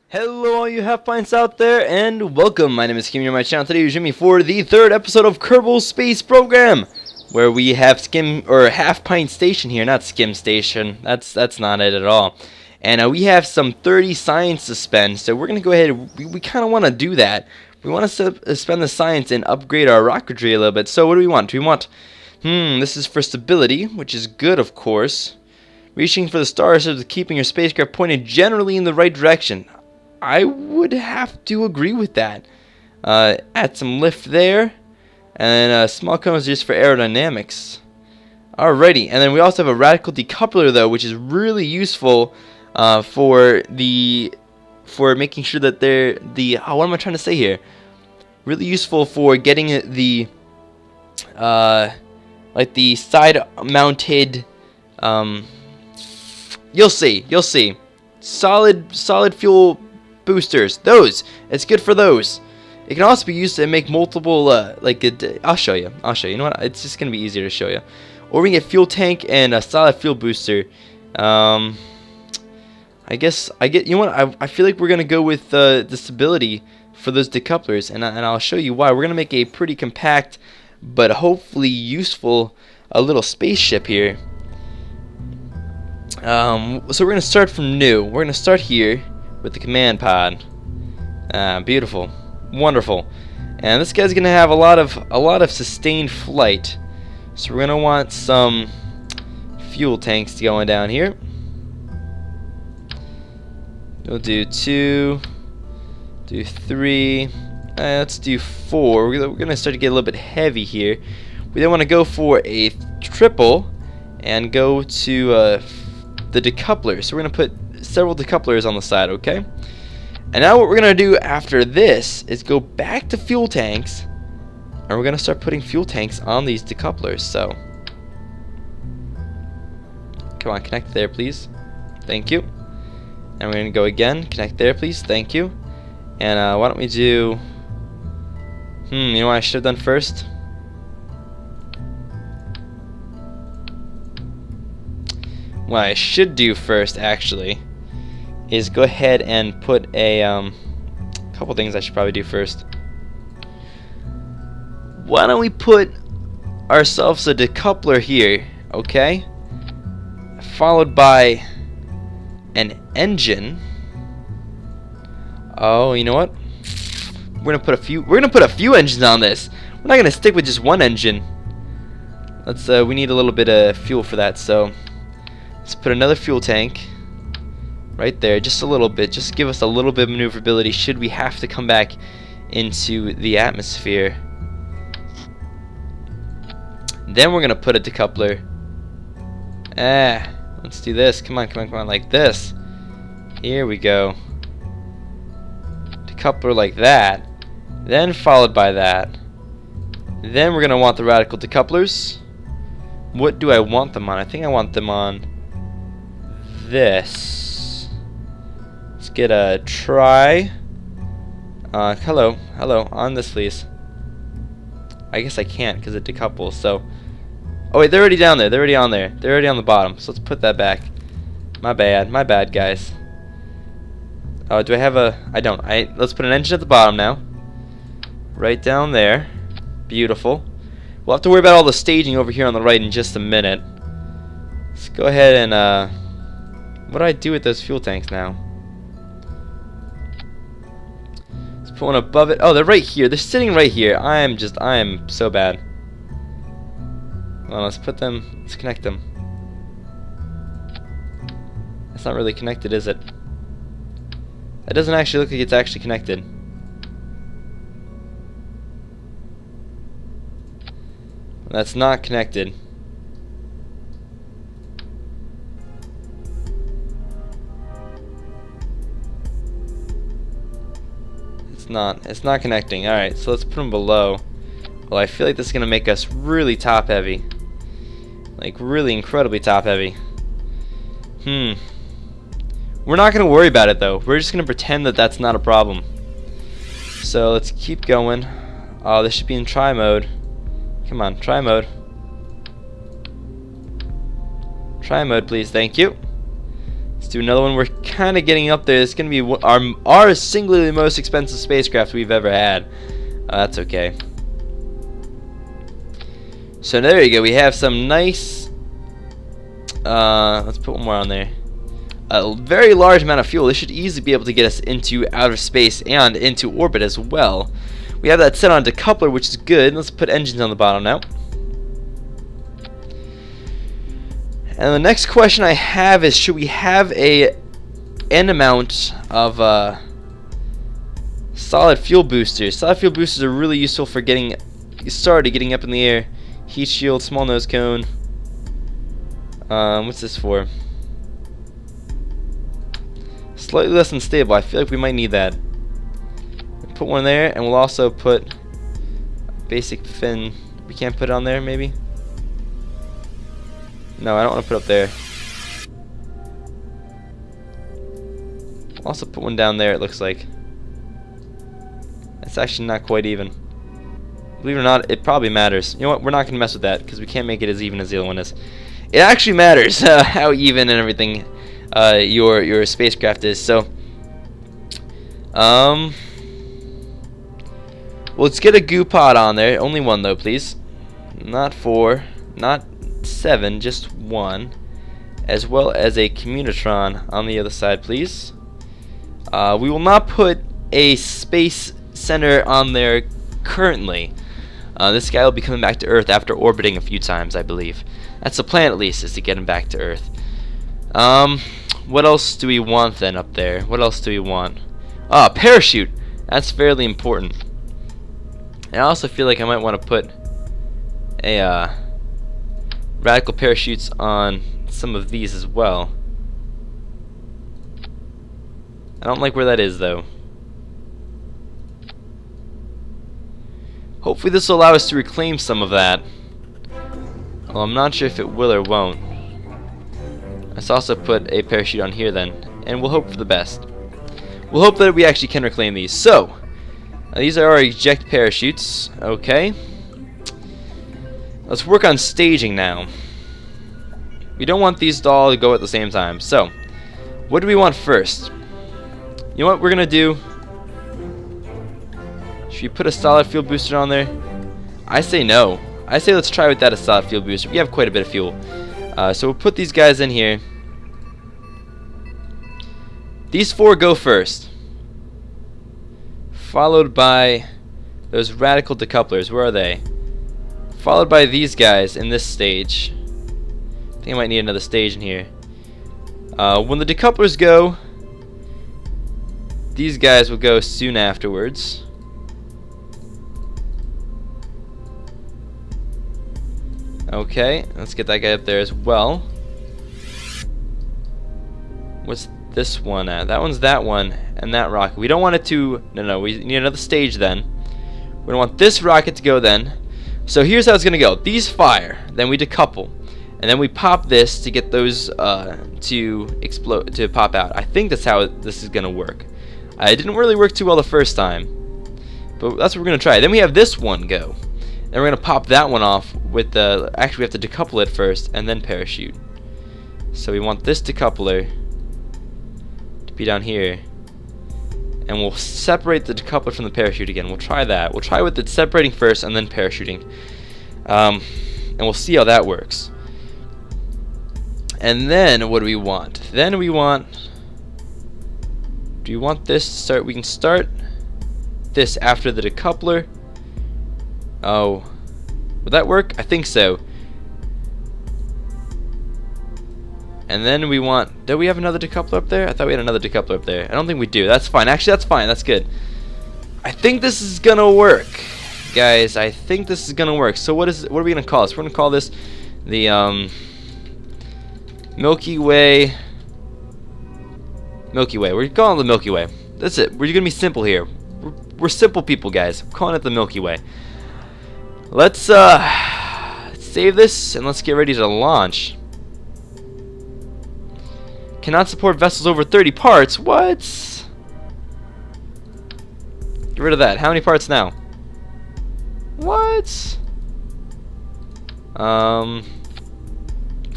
Hello all you Half Pints out there, and welcome. My name is Kim, you're my channel. Today you join me for the third episode of Kerbal Space Program, where we have Half Pint Station here, not Skim Station. That's not it at all. And we have some 30 science to spend, so we're gonna go ahead. We kind of want to do that. We want to spend the science and upgrade our rocketry a little bit. So what do we want? Do we want? This is for stability, which is good, of course. Reaching for the stars is keeping your spacecraft pointed generally in the right direction. I would have to agree with that. Add some lift there, and small cones just for aerodynamics. Alrighty, and then we also have a radical decoupler though, which is really useful for making sure that what am I trying to say here? Really useful for getting the like the side-mounted. You'll see. Solid fuel boosters. It's good for those. It can also be used to make multiple I'll show you. You know what? It's just gonna be easier to show you. Or we can get fuel tank and a solid fuel booster. I get. You know what? I feel like we're gonna go with the stability for those decouplers, and I'll show you why. We're gonna make a pretty compact, but hopefully useful, a little spaceship here. So we're gonna start from new. We're gonna start here with the command pod. Beautiful, wonderful, and this guy's gonna have a lot of sustained flight. So we're gonna want some fuel tanks going down here. We'll do 2, do 3. Let's do 4. We're gonna start to get a little bit heavy here. We then want to go for a triple and go to the decoupler. So we're gonna put several decouplers on the side, okay? And now what we're gonna do after this is go back to fuel tanks, and we're gonna start putting fuel tanks on these decouplers. So come on, connect there, please. Thank you. And we're gonna go again. Connect there, please. Thank you. And why don't we do? You know what I should have done first? What I should do first, actually, is go ahead and put a couple things I should probably do first. Why don't we put ourselves a decoupler here, okay? Followed by an engine. Oh, you know what? We're gonna put a few engines on this. We're not gonna stick with just one engine. We need a little bit of fuel for that, so let's put another fuel tank right there, just a little bit, just give us a little bit of maneuverability should we have to come back into the atmosphere. Then we're gonna put a decoupler. Let's do this. Come on, like this. Here we go. Decoupler like that. Then followed by that. Then we're gonna want the radical decouplers. What do I want them on? I think I want them on this. Let's get a try. Hello, on this, please. I guess I can't because it decouples. So, oh wait, they're already down there. They're already on there. They're already on the bottom. So let's put that back. My bad, guys. Oh, do I have a? I don't. Let's put an engine at the bottom now. Right down there. Beautiful. We'll have to worry about all the staging over here on the right in just a minute. Let's go ahead and what do I do with those fuel tanks now? Let's put one above it. Oh, they're right here. They're sitting right here. I am so bad. Well, let's connect them. It's not really connected, is it? That doesn't actually look like it's actually connected. That's not connected. It's not connecting. Alright, so let's put them below. Well, I feel like this is gonna make us really top heavy. Like really incredibly top heavy. We're not gonna worry about it though. We're just gonna pretend that that's not a problem. So let's keep going. Oh, this should be in try mode. Come on, try mode. Try mode, please. Thank you. Let's do another one. We're kind of getting up there. It's going to be our singularly most expensive spacecraft we've ever had. That's okay. So there you go. We have some nice... let's put one more on there. A very large amount of fuel. This should easily be able to get us into outer space and into orbit as well. We have that set on decoupler, which is good. Let's put engines on the bottom now. And the next question I have is, should we have an amount of solid fuel boosters? Solid fuel boosters are really useful for getting started, getting up in the air. Heat shield, small nose cone. What's this for? Slightly less unstable. I feel like we might need that. Put one there, and we'll also put basic fin. We can't put it on there, maybe? No, I don't want to put it up there. I'll also put one down there, it looks like. It's actually not quite even. Believe it or not, it probably matters. You know what? We're not going to mess with that because we can't make it as even as the other one is. It actually matters how even and everything your spacecraft is. So, let's get a goo pod on there. Only one though, please. Not 4, not 7, just 1. As well as a communitron on the other side, please. We will not put a space center on there currently. This guy will be coming back to Earth after orbiting a few times, I believe. That's the plan, at least, is to get him back to Earth. What else do we want then up there? What else do we want? Ah, parachute. That's fairly important. And I also feel like I might want to put a radical parachutes on some of these as well. I don't like where that is though. Hopefully this will allow us to reclaim some of that. Well, I'm not sure if it will or won't. Let's also put a parachute on here then, and we'll hope for the best. We'll hope that we actually can reclaim these. So, these are our eject parachutes. Okay. Let's work on staging now. We don't want these all to go at the same time. So, what do we want first? You know what we're gonna do? Should we put a solid fuel booster on there? I say no. I say let's try without a solid fuel booster. We have quite a bit of fuel. So we'll put these guys in here. These 4 go first. Followed by those radical decouplers. Where are they? Followed by these guys in this stage. I think I might need another stage in here. When the decouplers go, these guys will go soon afterwards. Okay, let's get that guy up there as well. What's this one at? That one's that one, and that rocket. We don't want it to... No, we need another stage then. We don't want this rocket to go then. So here's how it's going to go. These fire, then we decouple. And then we pop this to get those to explode, to pop out. I think that's how this is going to work. It didn't really work too well the first time. But that's what we're going to try. Then we have this one go. And we're going to pop that one off with the... Actually, we have to decouple it first and then parachute. So we want this decoupler to be down here. And we'll separate the decoupler from the parachute again. We'll try that. We'll try with it separating first and then parachuting. And we'll see how that works. And then what do we want? Then we want... Do you want this to start? We can start this after the decoupler. Oh, would that work? I think so. And then we want... Do we have another decoupler up there? I thought we had another decoupler up there. I don't think we do. That's fine. Actually, that's fine. That's good. I think this is gonna work, guys. I think this is gonna work. So what are we gonna call this? We're gonna call this the Milky Way. Milky Way. We're calling it the Milky Way. That's it. We're gonna be simple here. We're simple people, guys. I'm calling it the Milky Way. Let's save this and let's get ready to launch. Cannot support vessels over 30 parts. What? Get rid of that. How many parts now? What?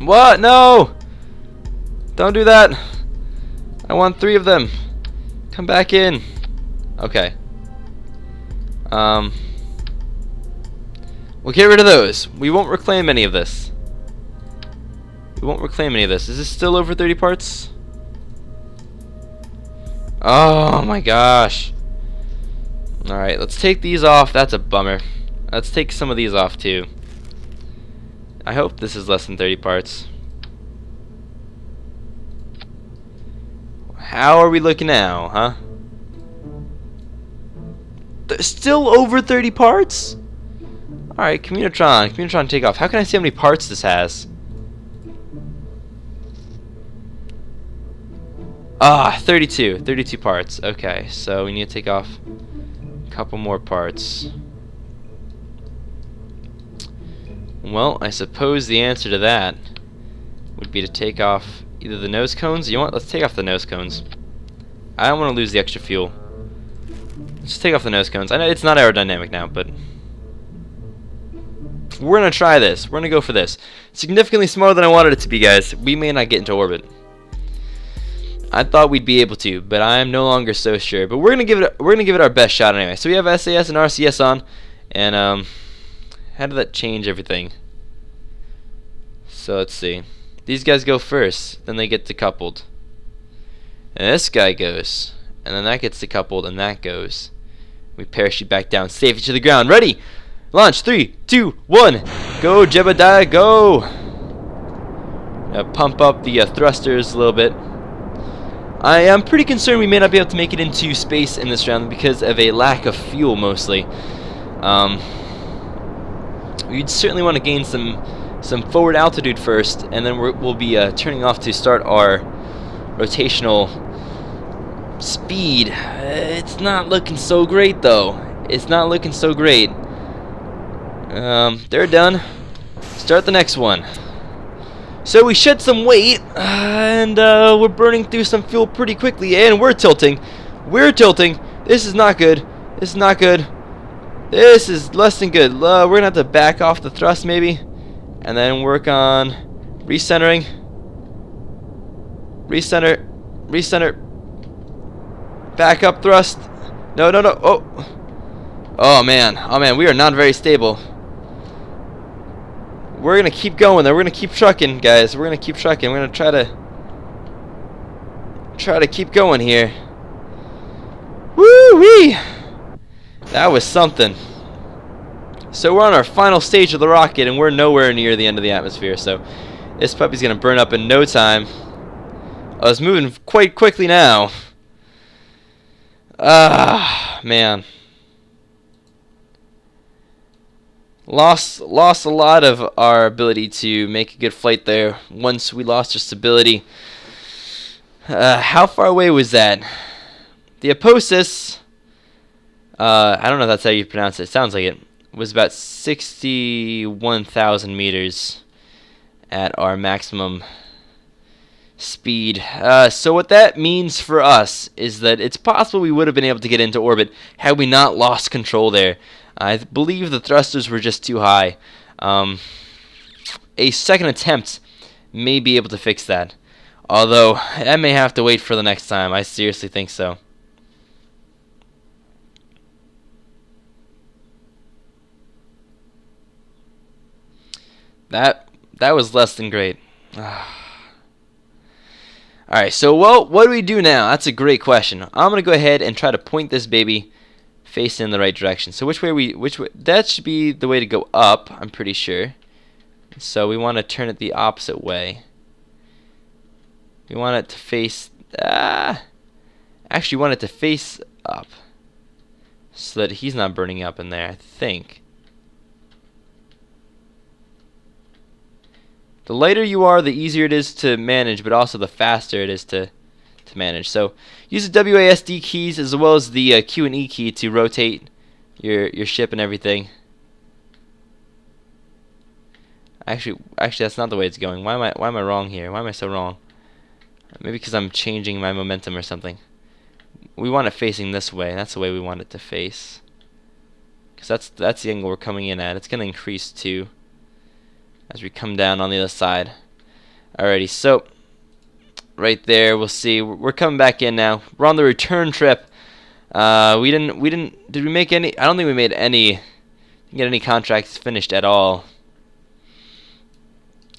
What? No! Don't do that. I want 3 of them. Come back in. Okay. We'll get rid of those. We won't reclaim any of this. We won't reclaim any of this. Is this still over 30 parts? Oh my gosh. Alright, let's take these off. That's a bummer. Let's take some of these off too. I hope this is less than 30 parts. How are we looking now, huh? Still over 30 parts? Alright, Communotron, take off. How can I see how many parts this has? Ah, 32 parts. Okay, so we need to take off a couple more parts. Well, I suppose the answer to that would be to take off either the nose cones. You know what? Let's take off the nose cones. I don't want to lose the extra fuel. Let's take off the nose cones. I know it's not aerodynamic now, but we're gonna try this. We're gonna go for this. Significantly smaller than I wanted it to be, guys. We may not get into orbit. I thought we'd be able to, but I'm no longer so sure. But we're gonna give it our best shot anyway. So we have SAS and RCS on, and how did that change everything? So let's see. These guys go first, then they get decoupled, and this guy goes, and then that gets decoupled, and that goes. We parachute back down, safely to the ground. Ready? Launch. 3, 2, 1. Go, Jebediah, go! Pump up the thrusters a little bit. I am pretty concerned we may not be able to make it into space in this round because of a lack of fuel, mostly. We'd certainly want to gain some forward altitude first, and then we'll be turning off to start our rotational speed. It's not looking so great, though. It's not looking so great. They're done. Start the next one. So we shed some weight, and we're burning through some fuel pretty quickly, and we're tilting. We're tilting. This is not good. This is not good. This is less than good. We're going to have to back off the thrust maybe, and then work on recentering. Recenter. Recenter. Back up thrust. No, no, no. Oh. Oh, man. Oh, man. We are not very stable. We're going to keep going there. We're going to keep trucking, guys. We're going to keep trucking. We're going to try to keep going here. Woo-wee! That was something. So we're on our final stage of the rocket, and we're nowhere near the end of the atmosphere. So this puppy's going to burn up in no time. Oh, it's moving quite quickly now. Ah, man. Lost a lot of our ability to make a good flight there once we lost our stability. How far away was that? The Aposis, I don't know if that's how you pronounce it. It sounds like it was about 61,000 meters at our maximum speed. So what that means for us is that it's possible we would have been able to get into orbit had we not lost control there. I believe the thrusters were just too high. A second attempt may be able to fix that. Although, that may have to wait for the next time. I seriously think so. That was less than great. Alright, so what do we do now? That's a great question. I'm going to go ahead and try to point this baby facing in the right direction. So which way that should be the way to go up, I'm pretty sure. So we want to turn it the opposite way. We want it to face actually want it to face up so that he's not burning up in there, I think. The lighter you are, the easier it is to manage, but also the faster it is to manage. So use the WASD keys as well as the Q and E key to rotate your ship and everything. Actually, that's not the way it's going. Why am I wrong here? Why am I so wrong? Maybe because I'm changing my momentum or something. We want it facing this way. That's the way we want it to face. Because that's the angle we're coming in at. It's going to increase too as we come down on the other side. Alrighty, so right there. We'll see. We're coming back in now. We're on the return trip. Did we make any? I don't think we made any. Get any contracts finished at all.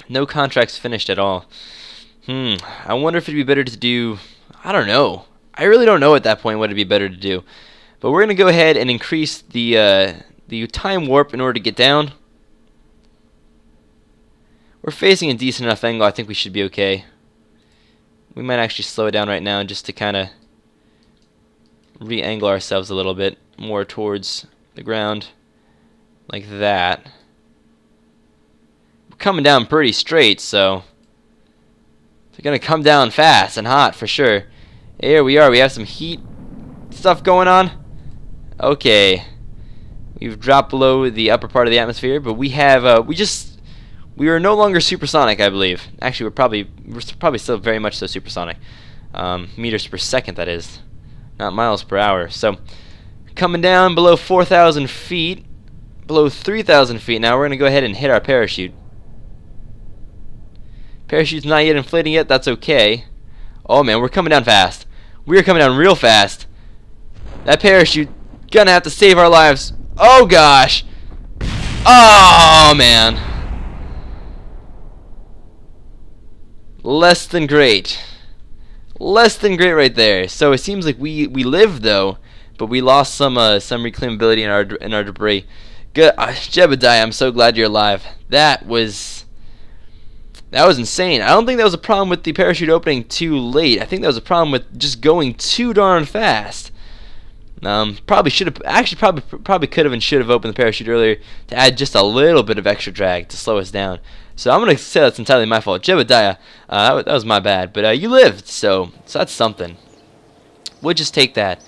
No contracts finished at all. I wonder if it'd be better to do. I don't know. I really don't know at that point what it'd be better to do. But we're gonna go ahead and increase the time warp in order to get down. We're facing a decent enough angle. I think we should be okay. We might actually slow it down right now just to kind of re-angle ourselves a little bit more towards the ground, like that. We're coming down pretty straight, so they're gonna come down fast and hot for sure. Here we are. We have some heat stuff going on. Okay, we've dropped below the upper part of the atmosphere, but we have we are no longer supersonic, I believe. Actually, we're probably still very much so supersonic. Meters per second, that is, not miles per hour. So, coming down below 4,000 feet, below 3,000 feet. Now we're gonna go ahead and hit our parachute. Parachute's not yet inflating yet. That's okay. Oh man, we're coming down fast. We are coming down real fast. That parachute gonna have to save our lives. Oh gosh. Oh man. Less than great. Less than great right there. So it seems like we lived though, but we lost some reclaimability in our debris. Good, Jebediah, I'm so glad you're alive. That was insane. I don't think that was a problem with the parachute opening too late. I think that was a problem with just going too darn fast. Probably should have, actually probably could have and should have opened the parachute earlier to add just a little bit of extra drag to slow us down. So I'm gonna say that's entirely my fault. Jebediah, that was my bad, but you lived, so that's something. We'll just take that.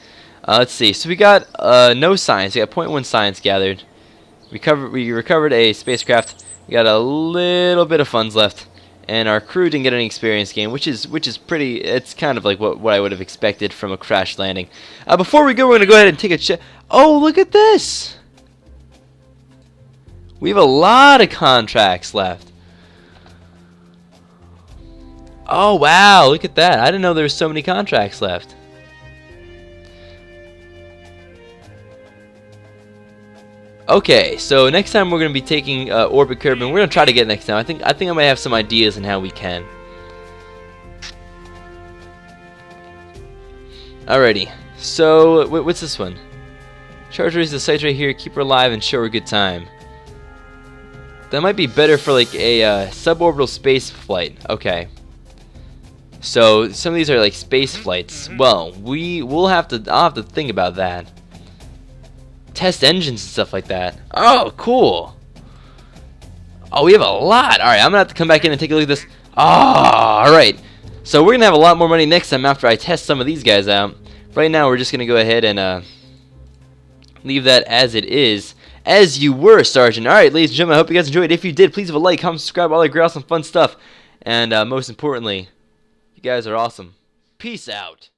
Let's see. So we got no science. We got 0.1 science gathered. We recovered a spacecraft. We got a little bit of funds left, and our crew didn't get any experience gain, which is pretty. It's kind of like what I would have expected from a crash landing. Before we go, we're gonna go ahead and take a check. Oh, look at this! We have a lot of contracts left. Oh wow, look at that! I didn't know there were so many contracts left. Okay, so next time we're going to be taking Orbit Curb, and we're going to try to get it next time. I think I might have some ideas on how we can. Alrighty, so what's this one? Charge raise the sights right here, keep her alive, and show her a good time. That might be better for like a suborbital space flight. Okay. So some of these are like space flights. Well, I'll have to think about that. Test engines and stuff like that. Oh, cool. Oh, we have a lot. Alright, I'm going to have to come back in and take a look at this. Oh, alright. So we're going to have a lot more money next time after I test some of these guys out. Right now, we're just going to go ahead and leave that as it is. As you were, Sergeant. Alright, ladies and gentlemen, I hope you guys enjoyed. If you did, please leave a like, comment, subscribe, all that great awesome fun stuff. And most importantly, you guys are awesome. Peace out.